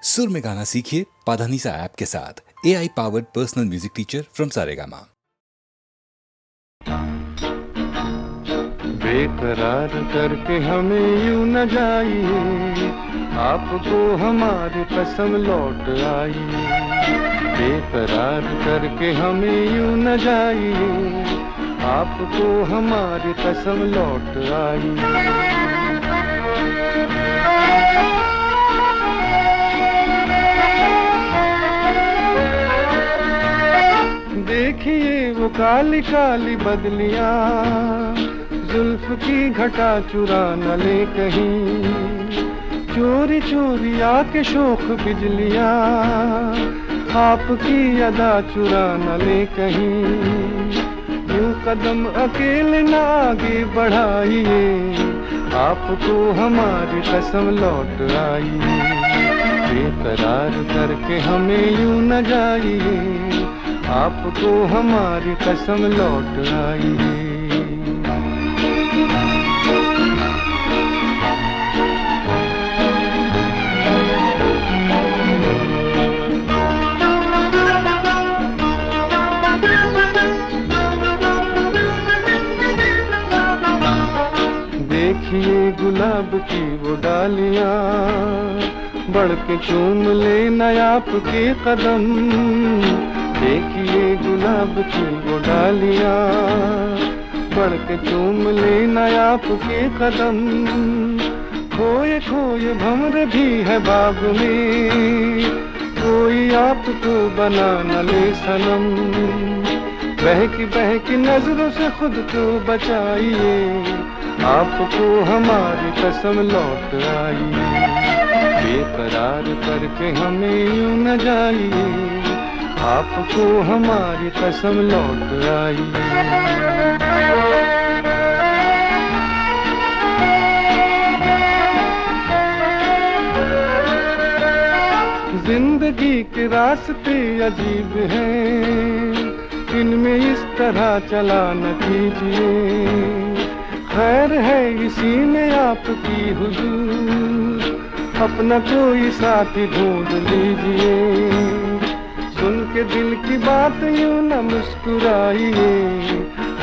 सुर में गाना सीखिए पाधानीसा ऐप के साथ। AI powered personal music teacher from Saregama. बेकरार करके हमें यूं न जाइए, आपको हमारी कसम लौट आई। बेकरार करके हमें यूं न जाइए, आपको हमारी कसम लौट आई। देखिए वो काली काली बदलियां, जुल्फ की घटा चुरा न ले कहीं। चोरी चोरी आके शोख बिजलियां, आपकी अदा चुरा न ले कहीं। यूं कदम अकेले न आगे बढ़ाइए, आपको हमारी कसम लौट आई। बेकरार करके हमें यूं न जाइए, आपको हमारी कसम लौट आई। देखिए गुलाब की वो डालियां, बढ़ के चूम ले न आपके कदम। देखिए गुलाब की वो डालियां, बढ़ के चूम ले न आपके कदम। खोए खोए भंवर भी है बाग में, कोई आपको बना न ले सनम। बहकी नजरों से खुद को बचाइए, आपको हमारी कसम लौट आई। बेकरार करके हमें यूं न जाइए, आपको हमारी कसम लौट आई। जिंदगी के रास्ते अजीब हैं, इनमें इस तरह चला न कीजिए। खैर है इसी में आपकी हुजूर, अपना कोई साथी ढूंढ लीजिए। सुन के दिल की बात यूं न मुस्कुराइए,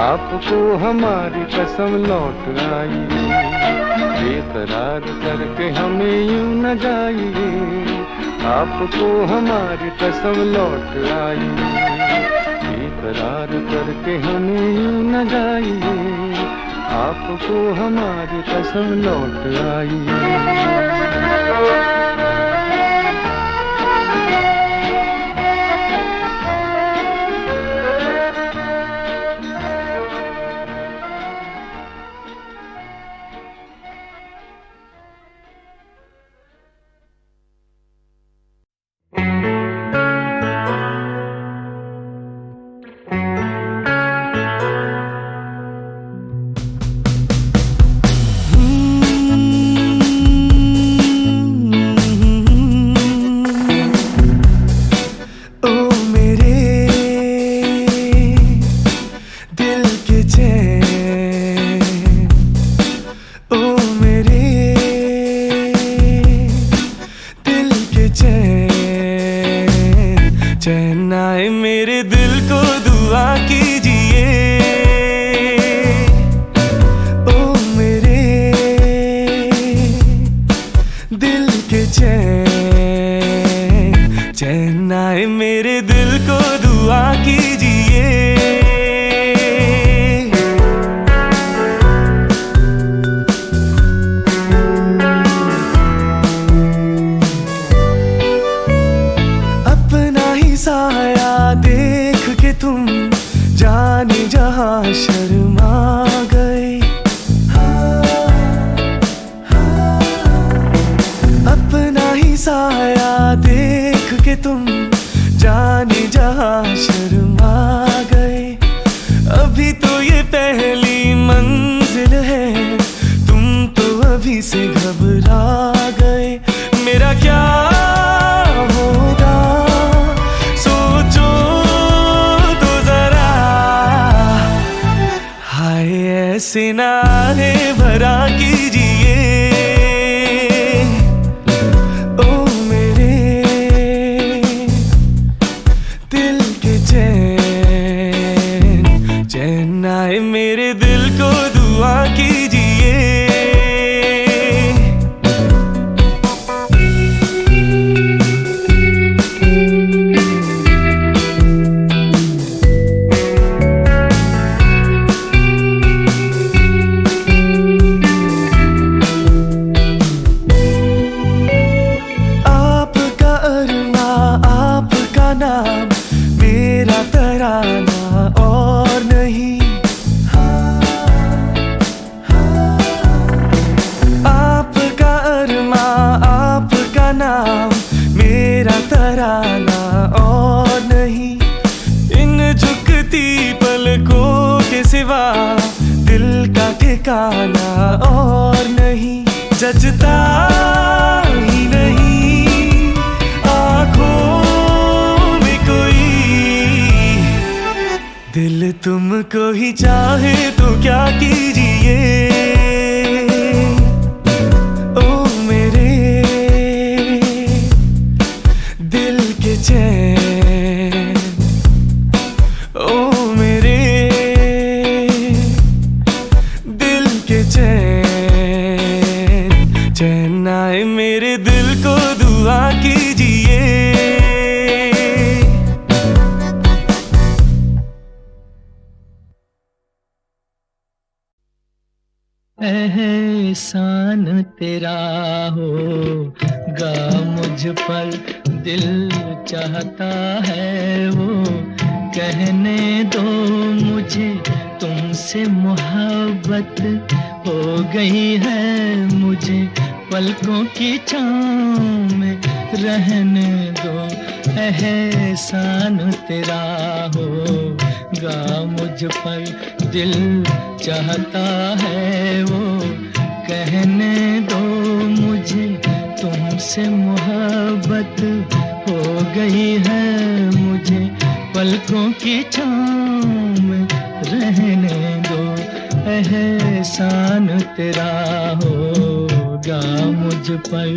आपको हमारी कसम लौट आई। बेकरार करके हमें यूं न जाइए, आपको हमारी कसम लौट आई। बेकरार करके हमें यूं न जाइए, आपको हमारी कसम लौट आई। चैन आए मेरे दिल को दुआ कीजिए, ओ मेरे दिल के चैन। चैन आए मेरे दिल को दुआ कीजिए। साया देख के तुम जाने जहां शर्मा गए। अपना ही साया देख के तुम जाने जहां शर्मा गए। अभी तो ये पहली मंजिल है, तुम तो अभी से घबरा गए। मेरा क्या होगा सोचो तो जरा, हाय ऐसे नारे भरा कीजिए। ओ मेरे ठहराना और नहीं, इन झुकती पलकों के सिवा दिल का ठिकाना और नहीं। जचता ही नहीं आँखों में कोई, दिल तुमको ही चाहे तो क्या कीजिए। ओ मेरे दिल के चैन, ओ मेरे दिल के चैन, चैन आए मेरे दिल को दुआ कीजिए। एहसान तेरा होगा मुझ पर, दिल चाहता है वो कहने दो मुझे, तुमसे मोहब्बत हो गई है मुझे, पलकों की छाँव में रहने दो। एहसान तेरा होगा मुझ पर, दिल चाहता है वो कहने दो मुझे, तुमसे मोहब्बत हो गई है मुझे, पलकों की छाँव में रहने दो। एहसान तेरा होगा मुझ पर।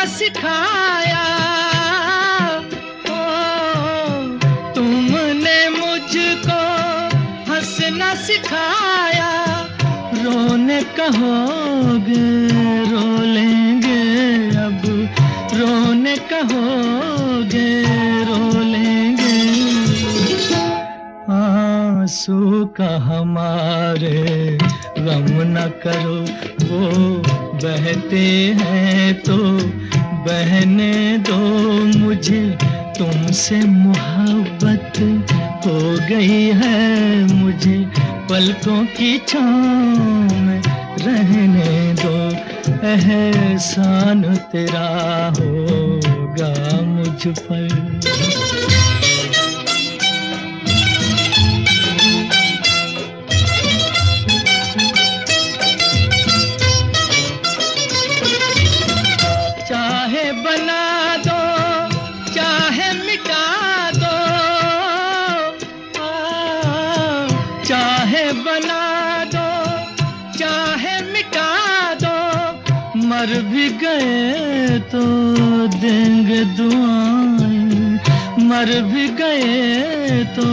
सिखाया तुमने मुझको हंसना सिखाया, रोने कहोगे रो लेंगे अब, रोने कहोगे रो लेंगे। आंसू का हमारे गम न करो, वो बहते हैं तो बहने दो मुझे, तुमसे मोहब्बत हो गई है मुझे, पलकों की छाँव में रहने दो। एहसान तेरा होगा मुझ पर। मर भी गए तो देंगे दुआएं, मर भी गए तो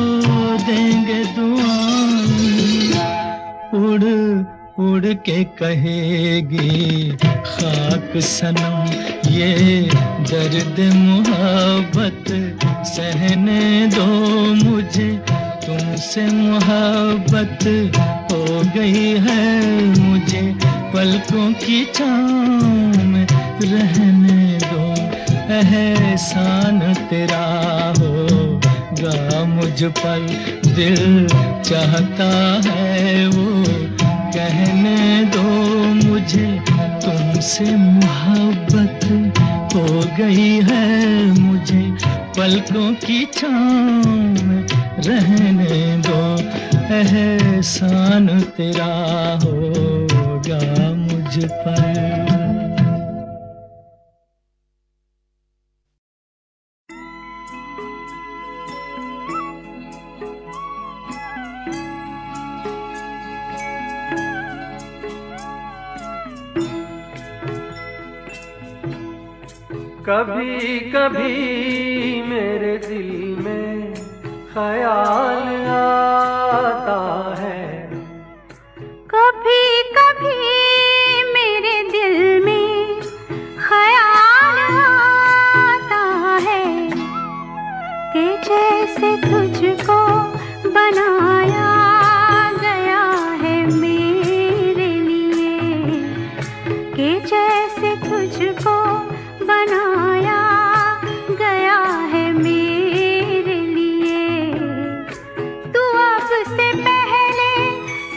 देंगे दुआएं। उड़ उड़ के कहेगी खाक सनम ये दर्द मोहब्बत, सहने दो मुझे, तुमसे मोहब्बत हो गई है मुझे, पलकों की छाँव में रहने दो। एहसान तेरा होगा मुझ पर, दिल चाहता है वो कहने दो मुझे, तुमसे मोहब्बत हो गई है मुझे, पलकों की छाँव में रहने दो। एहसान तेरा होगा मुझ पर। कभी कभी मेरे दिल में ख्याल आता है, कभी कभी मेरे दिल में ख्याल आता है, कि जैसे तुझको बनाया गया है मेरे लिए, कि जैसे तुझको बनाया गया है मेरे लिए। तू अब से पहले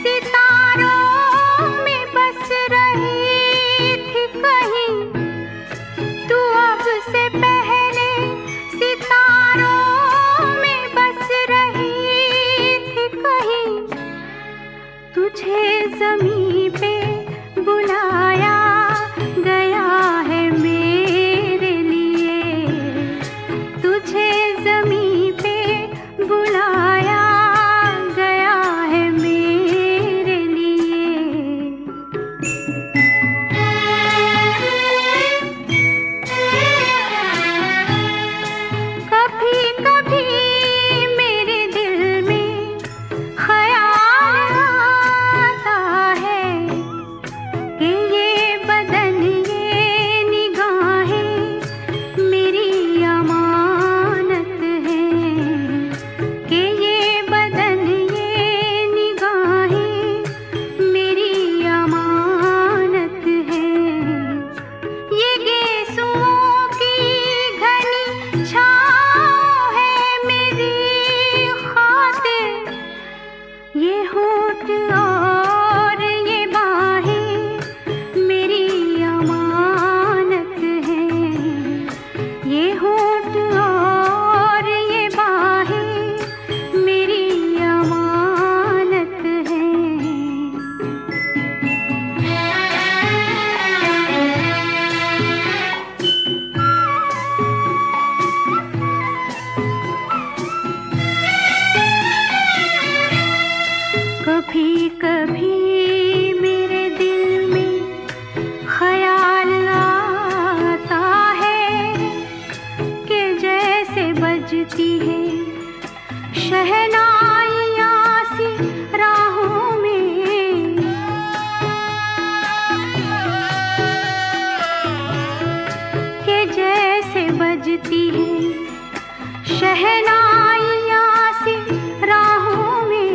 सितारों में बस रही थी कहीं। तू अब से पहले सितारों में बस रही थी कहीं। तुझे ज़मीं पे बुलाया गया है मेरे लिए। तुझे ज़मीं पे बुलाया गया है मेरे लिए। कभी कभी मेरे दिल में ख्याल आता है कि ये बदन ये निगाहें मेरी अमानत हैं। कि ये बदन ये निगाहें मेरी अमानत हैं। ये गेसुओं की घनी छाँव है मेरी खातिर। ये होठ और ये बाहें मेरी अमानत हैं। ये होठ और ये बाहें मेरी अमानत हैं। कभी कभी मेरे दिल में ख्याल आता है कि जैसे बजती है शहनाइयाँ सी राहों में। कि जैसे बजती है शहनाइयाँ सी राहों में।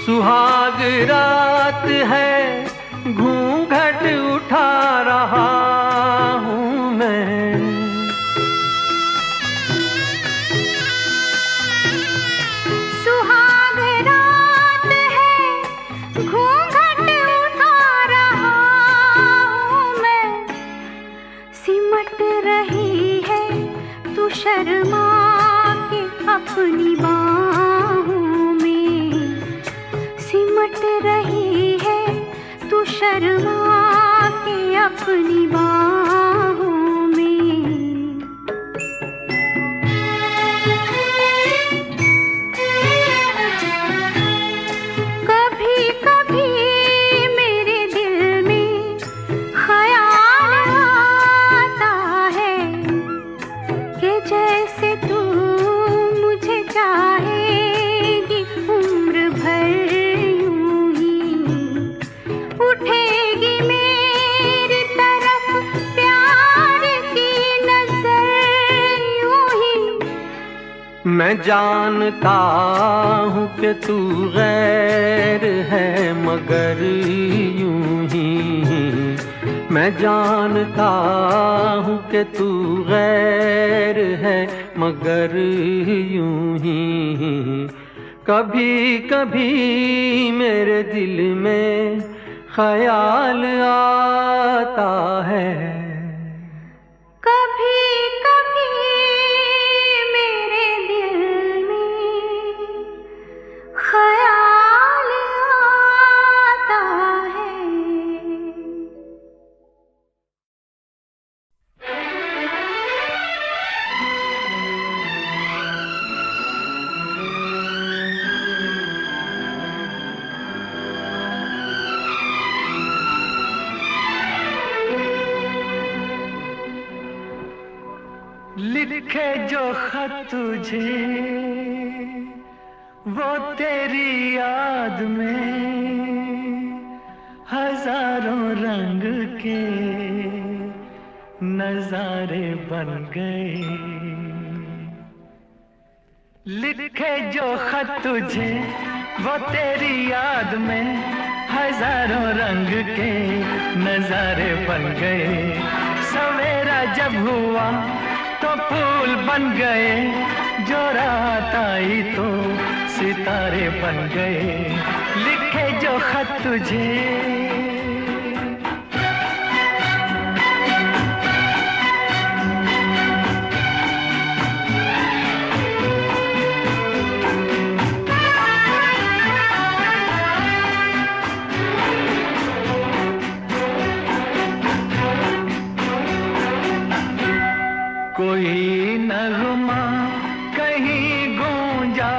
सुहाग रात है, घूंघट उठा रहा हूँ मैं। सुहाग रात है, घूंघट उठा रहा हूँ मैं। सिमट रही है तू शर्मा के अपनी बाहों में। सिमट रही है तू शर्मा के अपनी बाहों में। कभी कभी मेरे दिल में ख्याल आता है कि जैसे तू मुझे चाहेगी उम्र भर यूं ही। उठेगी मेरी तरफ प्यार की नजर यूं ही। मैं जानता हूँ कि तू गैर है मगर यूं ही। मैं जानता हूँ कि तू गैर है मगर यूं ही। कभी कभी मेरे दिल में ख्याल आता है। कभी कभी मेरे दिल में ख्याल आता है। लिखे जो खत तुझे वो तेरी याद में हजारों रंग के नजारे बन गए। लिखे जो खत तुझे वो तेरी याद में हजारों रंग के नजारे बन गए। सवेरा जब हुआ तो फूल बन गए, जो रात आई तो सितारे बन गए। लिखे जो खत तुझे कोई नगमा कहीं गूंजा,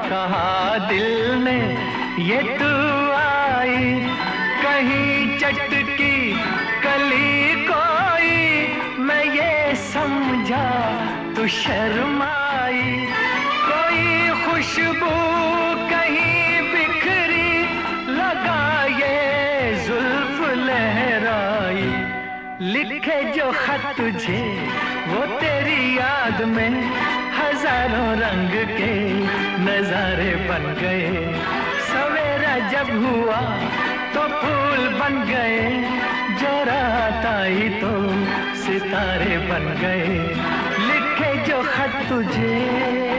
कहा दिल ने ये तू आई। कहीं चटकी कली कोई, मैं ये समझा तू शर्माई। कोई खुशबू कहीं बिखरी, लगा ये जुल्फ लहराई। लिखे जो खत तुझे वो तेरी याद में हजारों रंग के नजारे बन गए। सवेरा जब हुआ तो फूल बन गए, जो रात आई तो सितारे बन गए। लिखे जो खत तुझे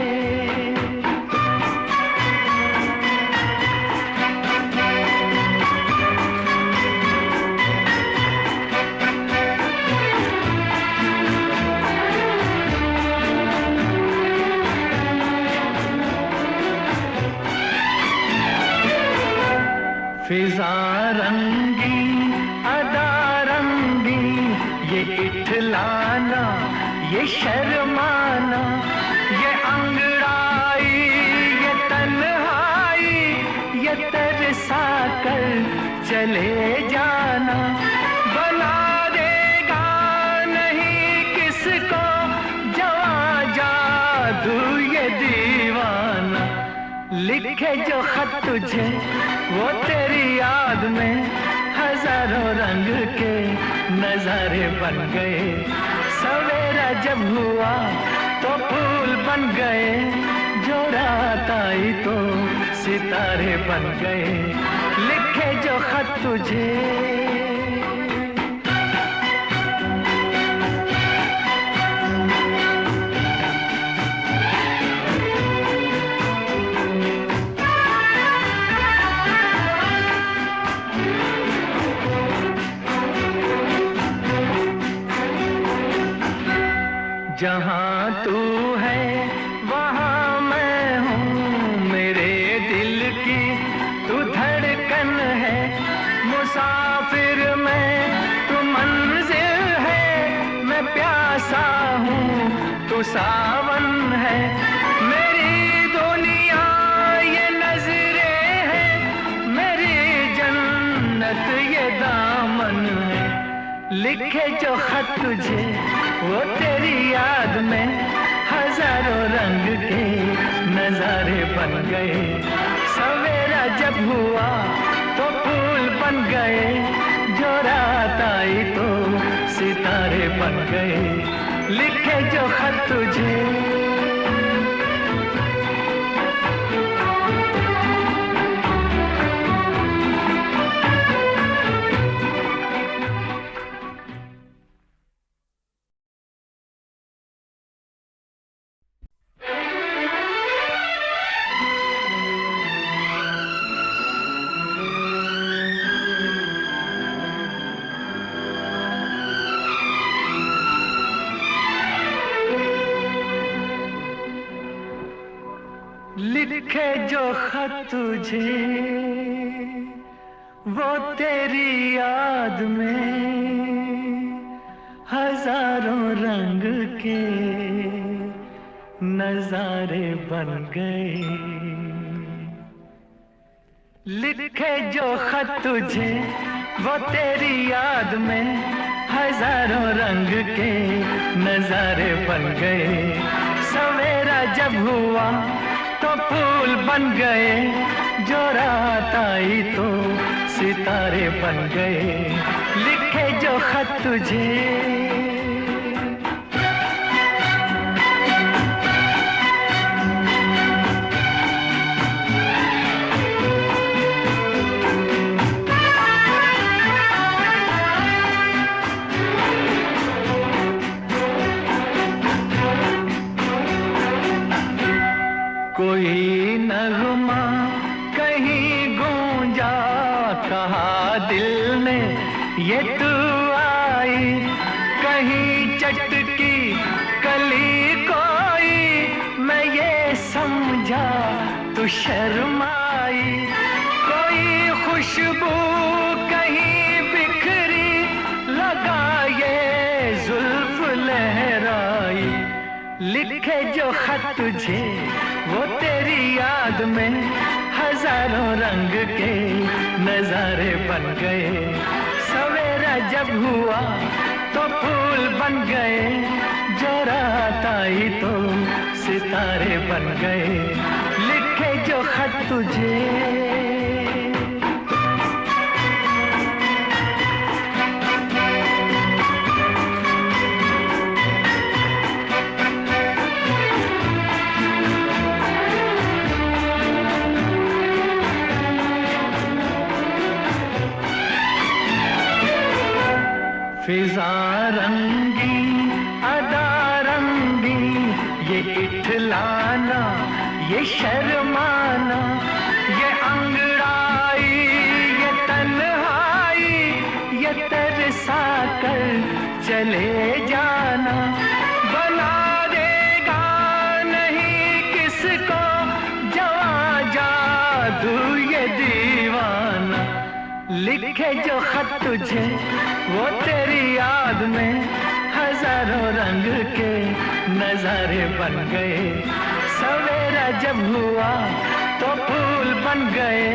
फिजा रंगी अदा रंगी, ये इठलाना ये शर्माना, ये अंगड़ाई ये तन्हाई, ये तरसा कर चले जाना। बना देगा नहीं किसको जवां जादू ये दीवाना। लिखे जो खत तुझे वो तेरी याद में हजारों रंग के नजारे बन गए। सवेरा जब हुआ तो फूल बन गए, जो रात आई तो सितारे बन गए। लिखे जो खत तुझे जहाँ तू है वहाँ मैं हूँ, मेरे दिल की तू धड़कन है। मुसाफिर मैं तू मंजिल है, मैं प्यासा हूँ तू सावन है। मेरी दुनिया ये नजरें है, मेरी जन्नत ये दामन है। लिखे जो खत तुझे वो तेरी याद में हजारों रंग के नजारे बन गए। सवेरा जब हुआ तो फूल बन गए, जो रात आई तो सितारे बन गए। लिखे जो खत तुझे लिखे जो खत तुझे वो तेरी याद में हजारों रंग के नजारे बन गए। लिखे जो खत तुझे वो तेरी याद में हजारों रंग के नजारे बन गए। सवेरा जब हुआ तो फूल बन गए, जो रात आई तो सितारे बन गए। लिखे जो खत तुझे दिल ने ये तू आई, कहीं चटकी कली कोई, मैं ये समझा तू शर्माई। कोई खुशबू कहीं बिखरी, लगा ये जुल्फ लहराई। लिखे जो खत तुझे वो तेरी याद में, हजारों रंग के नजारे बन गए। सवेरा जब हुआ तो फूल बन गए, जो रात आई तो सितारे बन गए। लिखे जो खत तुझे। फिजा रंगी अदा रंगी, ये इठलाना ये शर्माना, ये अंगड़ाई ये तन्हाई, ये तरसा कर चले जाना। बना देगा नहीं किसको जवां जादू ये दीवाना। लिखे जो खत तुझे वो तेरी याद में, हजारों रंग के नजारे बन गए। सवेरा जब हुआ तो फूल बन गए,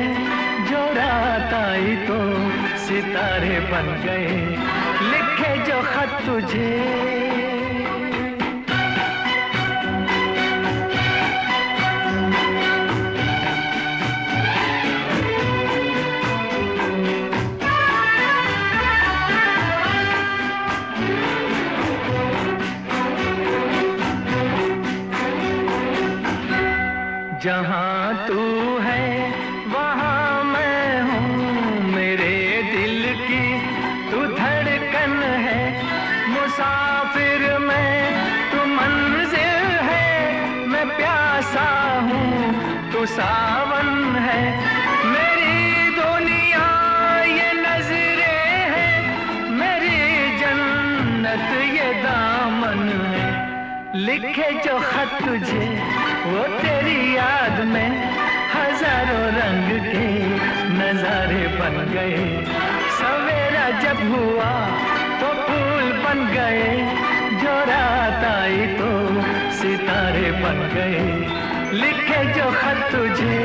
जो रात आई तो सितारे बन गए। लिखे जो खत तुझे। जहाँ तू है वहाँ मैं हूँ, मेरे दिल की तू धड़कन है। मुसाफिर मैं तू मंजिल है, मैं प्यासा हूँ तू सावन है। मेरी दुनिया ये नजरें हैं, मेरी जन्नत ये दामन है। लिखे जो खत तुझे वो तेरी याद में, हजारों रंग के नजारे बन गए। सवेरा जब हुआ तो फूल बन गए, जो रात आई तो सितारे बन गए। लिखे जो खत तुझे।